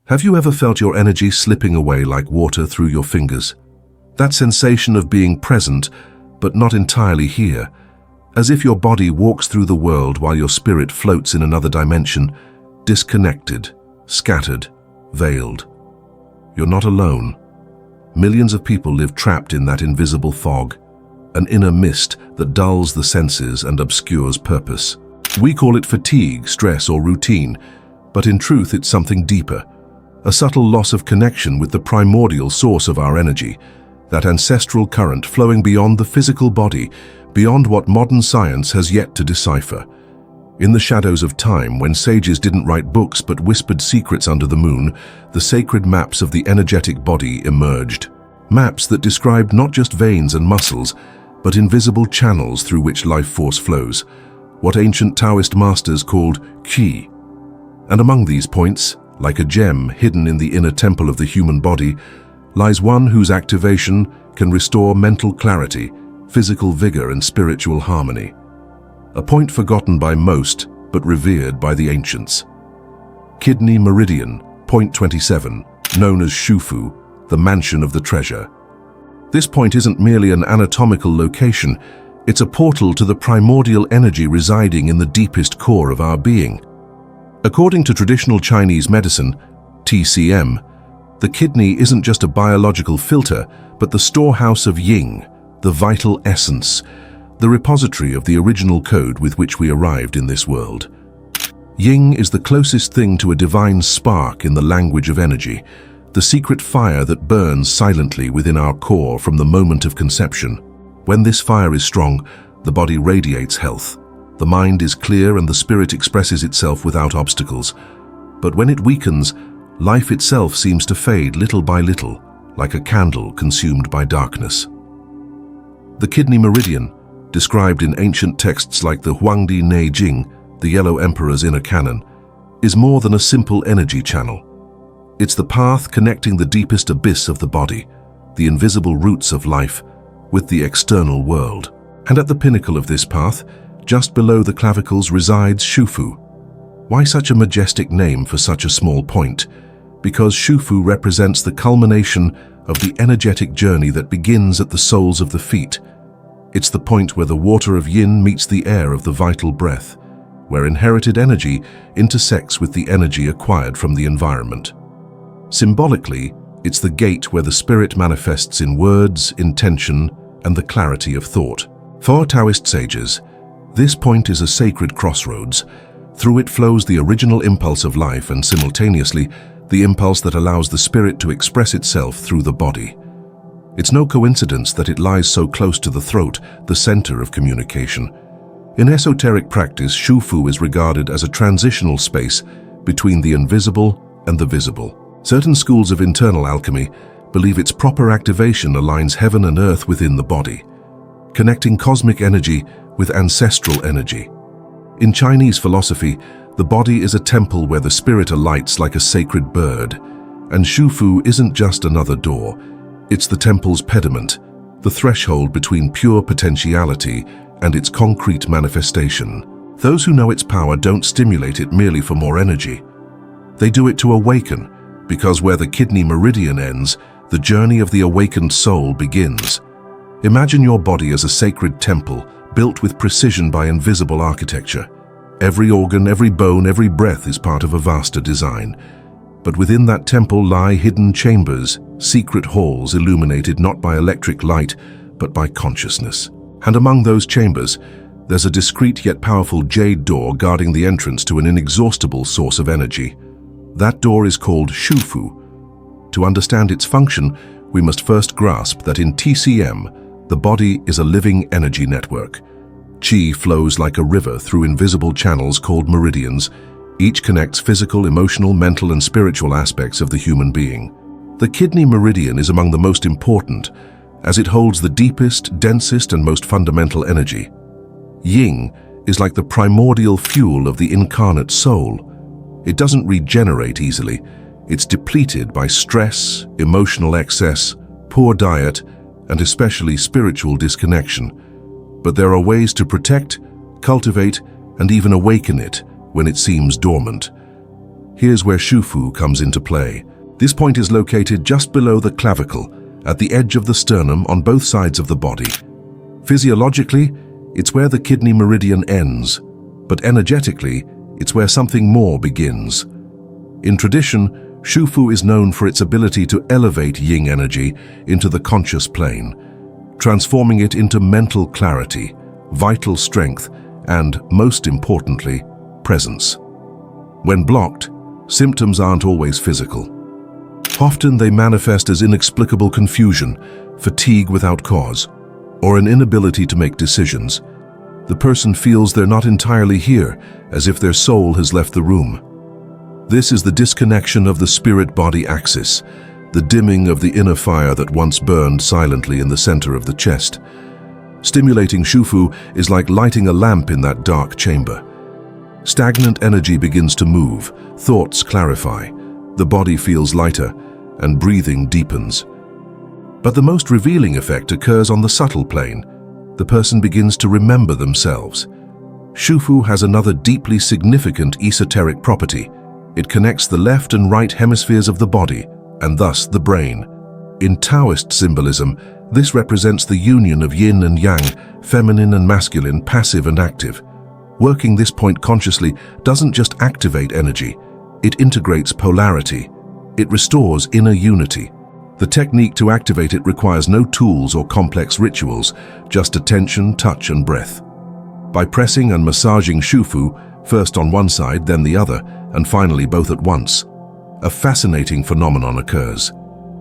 Have you ever felt your energy slipping away like water through your fingers? That sensation of being present, but not entirely here, as if your body walks through the world while your spirit floats in another dimension, disconnected, scattered, veiled. You're not alone. Millions of people live trapped in that invisible fog, an inner mist that dulls the senses and obscures purpose. We call it fatigue, stress, or routine, but in truth it's something deeper, a subtle loss of connection with the primordial source of our energy, that ancestral current flowing beyond the physical body, beyond what modern science has yet to decipher. In the shadows of time, when sages didn't write books but whispered secrets under the moon, the sacred maps of the energetic body emerged. Maps that described not just veins and muscles, but invisible channels through which life force flows, what ancient Taoist masters called qi. And among these points, like a gem hidden in the inner temple of the human body, lies one whose activation can restore mental clarity, physical vigor, and spiritual harmony. A point forgotten by most, but revered by the ancients. Kidney meridian, point 27, known as Shufu, the mansion of the treasure. This point isn't merely an anatomical location, it's a portal to the primordial energy residing in the deepest core of our being. According to traditional Chinese medicine, TCM, the kidney isn't just a biological filter, but the storehouse of Jing, the vital essence, the repository of the original code with which we arrived in this world. Jing is the closest thing to a divine spark in the language of energy, the secret fire that burns silently within our core from the moment of conception. When this fire is strong, the body radiates health. The mind is clear and the spirit expresses itself without obstacles. But when it weakens, life itself seems to fade little by little, like a candle consumed by darkness. The kidney meridian, described in ancient texts like the Huangdi Ne Jing, the Yellow Emperor's inner canon, is more than a simple energy channel. It's the path connecting the deepest abyss of the body, the invisible roots of life, with the external world. And at the pinnacle of this path, just below the clavicles, resides Shufu. Why such a majestic name for such a small point? Because Shufu represents the culmination of the energetic journey that begins at the soles of the feet. It's the point where the water of yin meets the air of the vital breath, where inherited energy intersects with the energy acquired from the environment. Symbolically, it's the gate where the spirit manifests in words, intention, and the clarity of thought. For Taoist sages, this point is a sacred crossroads. Through it flows the original impulse of life and simultaneously the impulse that allows the spirit to express itself through the body. It's no coincidence that it lies so close to the throat, the center of communication. In esoteric practice, Shufu is regarded as a transitional space between the invisible and the visible. Certain schools of internal alchemy believe its proper activation aligns heaven and earth within the body, connecting cosmic energy with ancestral energy. In Chinese philosophy, the body is a temple where the spirit alights like a sacred bird, and Shufu isn't just another door. It's the temple's pediment, the threshold between pure potentiality and its concrete manifestation. Those who know its power don't stimulate it merely for more energy. They do it to awaken, because where the kidney meridian ends, the journey of the awakened soul begins. Imagine your body as a sacred temple, built with precision by invisible architecture. Every organ, every bone, every breath is part of a vaster design. But within that temple lie hidden chambers, secret halls illuminated not by electric light, but by consciousness. And among those chambers, there's a discreet yet powerful jade door guarding the entrance to an inexhaustible source of energy. That door is called Shufu. To understand its function, we must first grasp that in TCM, the body is a living energy network. Qi flows like a river through invisible channels called meridians. Each connects physical, emotional, mental, and spiritual aspects of the human being. The kidney meridian is among the most important, as it holds the deepest, densest, and most fundamental energy. Jing is like the primordial fuel of the incarnate soul. It doesn't regenerate easily. It's depleted by stress, emotional excess, poor diet, and especially spiritual disconnection. But there are ways to protect, cultivate, and even awaken it when it seems dormant. Here's where Shufu comes into play. This point is located just below the clavicle, at the edge of the sternum on both sides of the body. Physiologically, it's where the kidney meridian ends, but energetically, it's where something more begins. In tradition, Shufu is known for its ability to elevate Jing energy into the conscious plane, transforming it into mental clarity, vital strength, and, most importantly, presence. When blocked, symptoms aren't always physical. Often they manifest as inexplicable confusion, fatigue without cause, or an inability to make decisions. The person feels they're not entirely here, as if their soul has left the room. This is the disconnection of the spirit-body axis, the dimming of the inner fire that once burned silently in the center of the chest. Stimulating Shufu is like lighting a lamp in that dark chamber. Stagnant energy begins to move, thoughts clarify, the body feels lighter, and breathing deepens. But the most revealing effect occurs on the subtle plane. The person begins to remember themselves. Shufu has another deeply significant esoteric property. It connects the left and right hemispheres of the body, and thus the brain. In Taoist symbolism, this represents the union of yin and yang, feminine and masculine, passive and active. Working this point consciously doesn't just activate energy, it integrates polarity. It restores inner unity. The technique to activate it requires no tools or complex rituals, just attention, touch, and breath. By pressing and massaging Shufu, first on one side, then the other, and finally both at once, a fascinating phenomenon occurs.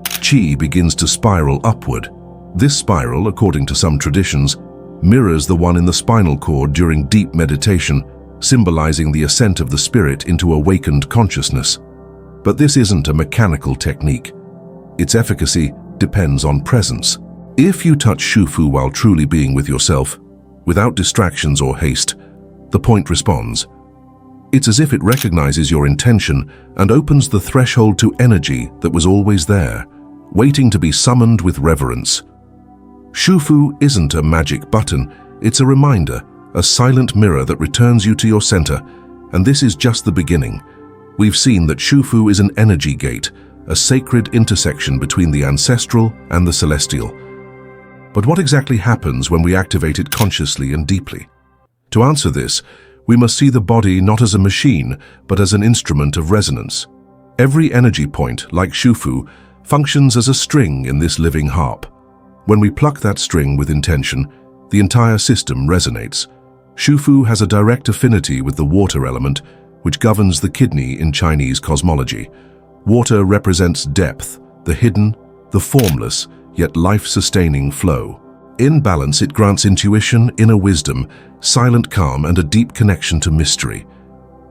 Qi begins to spiral upward. This spiral, according to some traditions, mirrors the one in the spinal cord during deep meditation, symbolizing the ascent of the spirit into awakened consciousness. But this isn't a mechanical technique. Its efficacy depends on presence. If you touch Shufu while truly being with yourself, without distractions or haste, the point responds. It's as if it recognizes your intention and opens the threshold to energy that was always there, waiting to be summoned with reverence. Shufu isn't a magic button, it's a reminder, a silent mirror that returns you to your center, and this is just the beginning. We've seen that Shufu is an energy gate, a sacred intersection between the ancestral and the celestial. But what exactly happens when we activate it consciously and deeply? To answer this, we must see the body not as a machine, but as an instrument of resonance. Every energy point, like Shufu, functions as a string in this living harp. When we pluck that string with intention, the entire system resonates. Shufu has a direct affinity with the water element, which governs the kidney in Chinese cosmology. Water represents depth, the hidden, the formless, yet life-sustaining flow. In balance, it grants intuition, inner wisdom, silent calm, and a deep connection to mystery.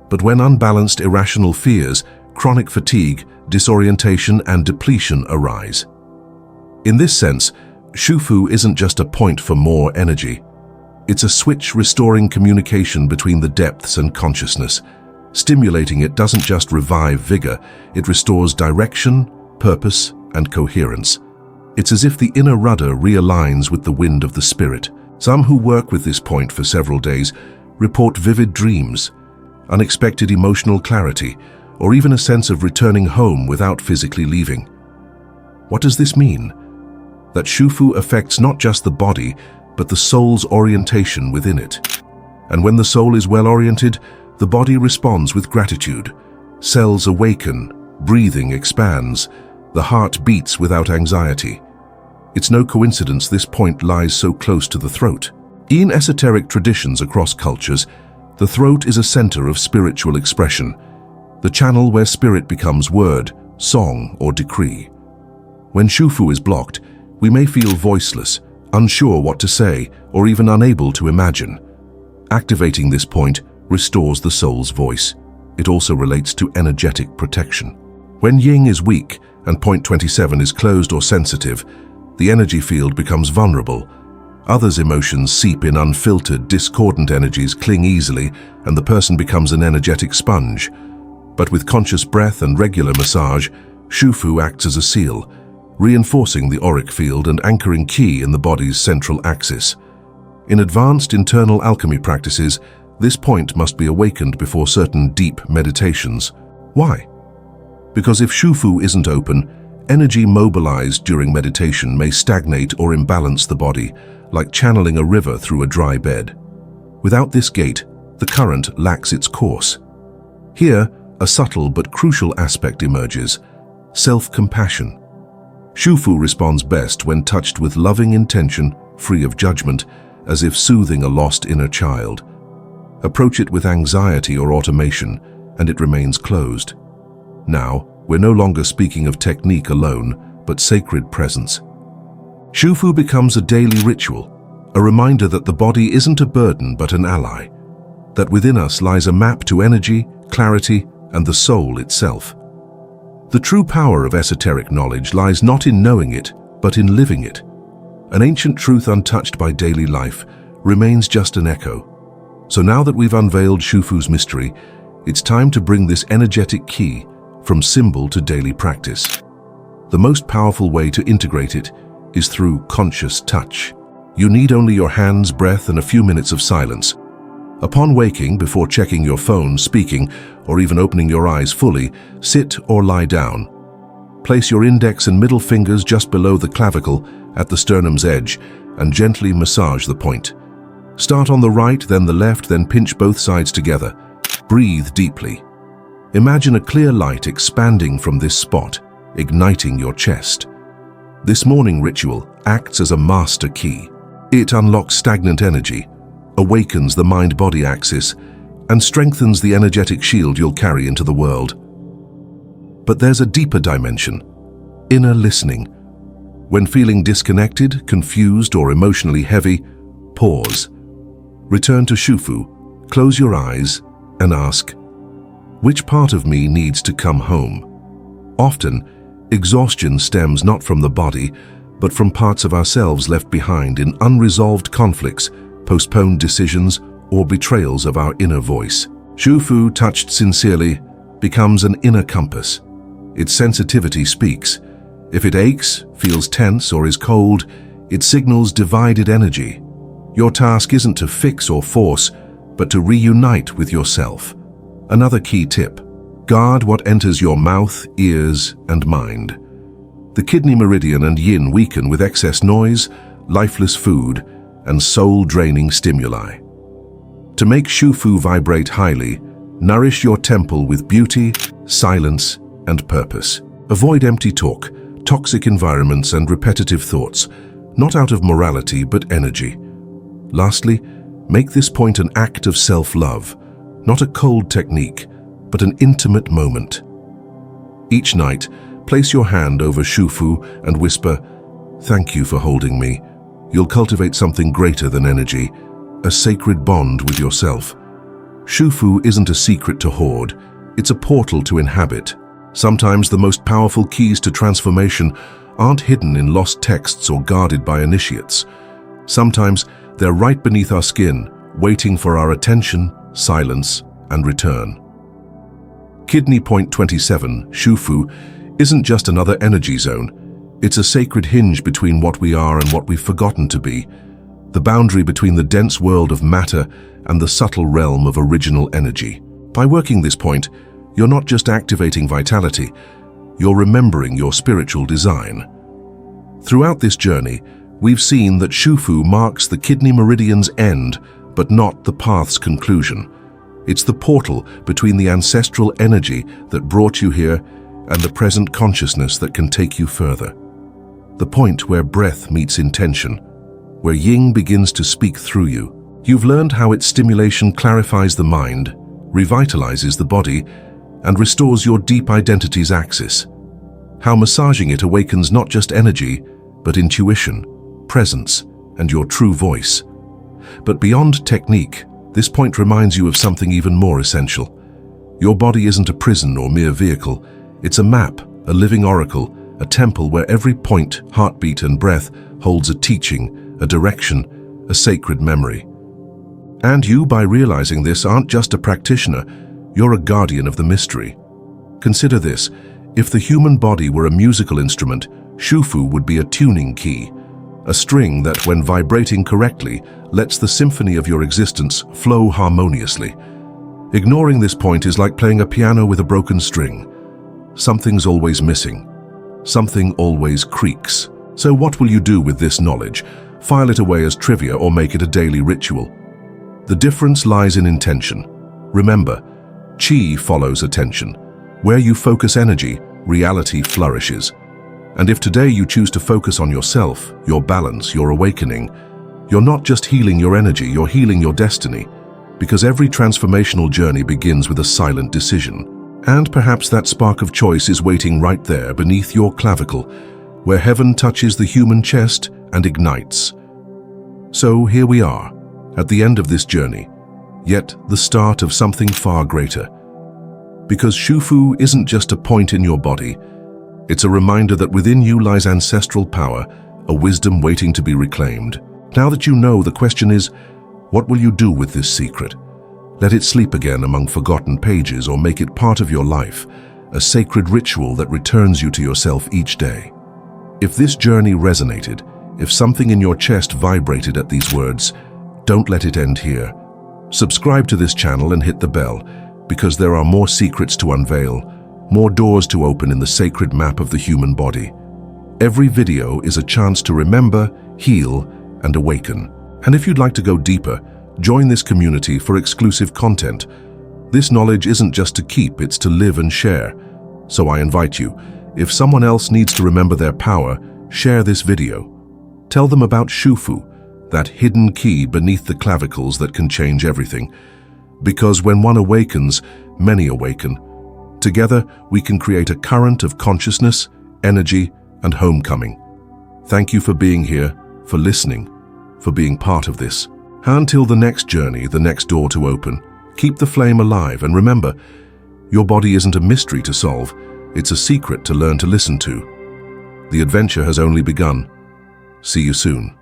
But when unbalanced, irrational fears, chronic fatigue, disorientation, and depletion arise. In this sense, Shufu isn't just a point for more energy. It's a switch restoring communication between the depths and consciousness. Stimulating it doesn't just revive vigor, it restores direction, purpose, and coherence. It's as if the inner rudder realigns with the wind of the spirit. Some who work with this point for several days report vivid dreams, unexpected emotional clarity, or even a sense of returning home without physically leaving. What does this mean? That Shufu affects not just the body, but the soul's orientation within it. And when the soul is well-oriented, the body responds with gratitude. Cells awaken, breathing expands, the heart beats without anxiety. It's no coincidence this point lies so close to the throat. In esoteric traditions across cultures, the throat is a center of spiritual expression, the channel where spirit becomes word, song, or decree. When Shufu is blocked, we may feel voiceless, unsure what to say, or even unable to imagine. Activating this point restores the soul's voice. It also relates to energetic protection. When Jing is weak and point 27 is closed or sensitive, the energy field becomes vulnerable. Others' emotions seep in unfiltered, discordant energies cling easily, and the person becomes an energetic sponge. But with conscious breath and regular massage, Shufu acts as a seal, reinforcing the auric field and anchoring Qi in the body's central axis. In advanced internal alchemy practices, this point must be awakened before certain deep meditations. Why? Because if Shufu isn't open, energy mobilized during meditation may stagnate or imbalance the body, like channeling a river through a dry bed. Without this gate, the current lacks its course. Here, a subtle but crucial aspect emerges: self-compassion. Shufu responds best when touched with loving intention, free of judgment, as if soothing a lost inner child. Approach it with anxiety or automation, and it remains closed. Now, we're no longer speaking of technique alone, but sacred presence. Shufu becomes a daily ritual, a reminder that the body isn't a burden but an ally, that within us lies a map to energy, clarity, and the soul itself. The true power of esoteric knowledge lies not in knowing it, but in living it. An ancient truth untouched by daily life remains just an echo. So now that we've unveiled Shufu's mystery, it's time to bring this energetic key from symbol to daily practice. The most powerful way to integrate it is through conscious touch. You need only your hands, breath, and a few minutes of silence. Upon waking, before checking your phone, speaking, or even opening your eyes fully, sit or lie down. Place your index and middle fingers just below the clavicle at the sternum's edge and gently massage the point. Start on the right, then the left, then pinch both sides together. Breathe deeply. Imagine a clear light expanding from this spot, igniting your chest. This morning ritual acts as a master key. It unlocks stagnant energy, awakens the mind-body axis, and strengthens the energetic shield you'll carry into the world. But there's a deeper dimension: inner listening. When feeling disconnected, confused, or emotionally heavy, pause. Return to Shufu, close your eyes, and ask, which part of me needs to come home? Often, exhaustion stems not from the body, but from parts of ourselves left behind in unresolved conflicts, postponed decisions, or betrayals of our inner voice. Shufu, touched sincerely, becomes an inner compass. Its sensitivity speaks. If it aches, feels tense, or is cold, it signals divided energy. Your task isn't to fix or force, but to reunite with yourself. Another key tip: guard what enters your mouth, ears, and mind. The kidney meridian and yin weaken with excess noise, lifeless food, and soul-draining stimuli. To make Shufu vibrate highly, nourish your temple with beauty, silence, and purpose. Avoid empty talk, toxic environments, and repetitive thoughts, not out of morality but energy. Lastly, make this point an act of self-love, not a cold technique, but an intimate moment. Each night, place your hand over Shufu and whisper, "Thank you for holding me." You'll cultivate something greater than energy, a sacred bond with yourself. Shufu isn't a secret to hoard, it's a portal to inhabit. Sometimes the most powerful keys to transformation aren't hidden in lost texts or guarded by initiates. Sometimes they're right beneath our skin, waiting for our attention, silence, and return. Kidney Point 27, Shufu, isn't just another energy zone. It's a sacred hinge between what we are and what we've forgotten to be, the boundary between the dense world of matter and the subtle realm of original energy. By working this point, you're not just activating vitality, you're remembering your spiritual design. Throughout this journey, we've seen that Shufu marks the kidney meridian's end, but not the path's conclusion. It's the portal between the ancestral energy that brought you here and the present consciousness that can take you further. The point where breath meets intention, where Jing begins to speak through you. You've learned how its stimulation clarifies the mind, revitalizes the body, and restores your deep identity's axis. How massaging it awakens not just energy, but intuition, presence, and your true voice. But beyond technique, this point reminds you of something even more essential. Your body isn't a prison or mere vehicle. It's a map, a living oracle, a temple where every point, heartbeat, and breath holds a teaching, a direction, a sacred memory. And you, by realizing this, aren't just a practitioner, you're a guardian of the mystery. Consider this: if the human body were a musical instrument, Shufu would be a tuning key, a string that, when vibrating correctly, lets the symphony of your existence flow harmoniously. Ignoring this point is like playing a piano with a broken string. Something's always missing. Something always creaks. So what will you do with this knowledge? File it away as trivia or make it a daily ritual? The difference lies in intention. Remember, Qi follows attention. Where you focus energy, reality flourishes. And if today you choose to focus on yourself, your balance, your awakening, you're not just healing your energy, you're healing your destiny. Because every transformational journey begins with a silent decision. And perhaps that spark of choice is waiting right there beneath your clavicle, where heaven touches the human chest and ignites. So here we are, at the end of this journey, yet the start of something far greater. Because Shufu isn't just a point in your body, it's a reminder that within you lies ancestral power, a wisdom waiting to be reclaimed. Now that you know, the question is, what will you do with this secret? Let it sleep again among forgotten pages or make it part of your life, a sacred ritual that returns you to yourself each day. If this journey resonated, if something in your chest vibrated at these words, don't let it end here. Subscribe to this channel and hit the bell, because there are more secrets to unveil, more doors to open in the sacred map of the human body. Every video is a chance to remember, heal, and awaken. And if you'd like to go deeper, join this community for exclusive content. This knowledge isn't just to keep, it's to live and share. So I invite you, if someone else needs to remember their power, share this video. Tell them about Shufu, that hidden key beneath the clavicles that can change everything. Because when one awakens, many awaken. Together, we can create a current of consciousness, energy, and homecoming. Thank you for being here, for listening, for being part of this. Until the next journey, the next door to open, keep the flame alive, and remember, your body isn't a mystery to solve, it's a secret to learn to listen to. The adventure has only begun. See you soon.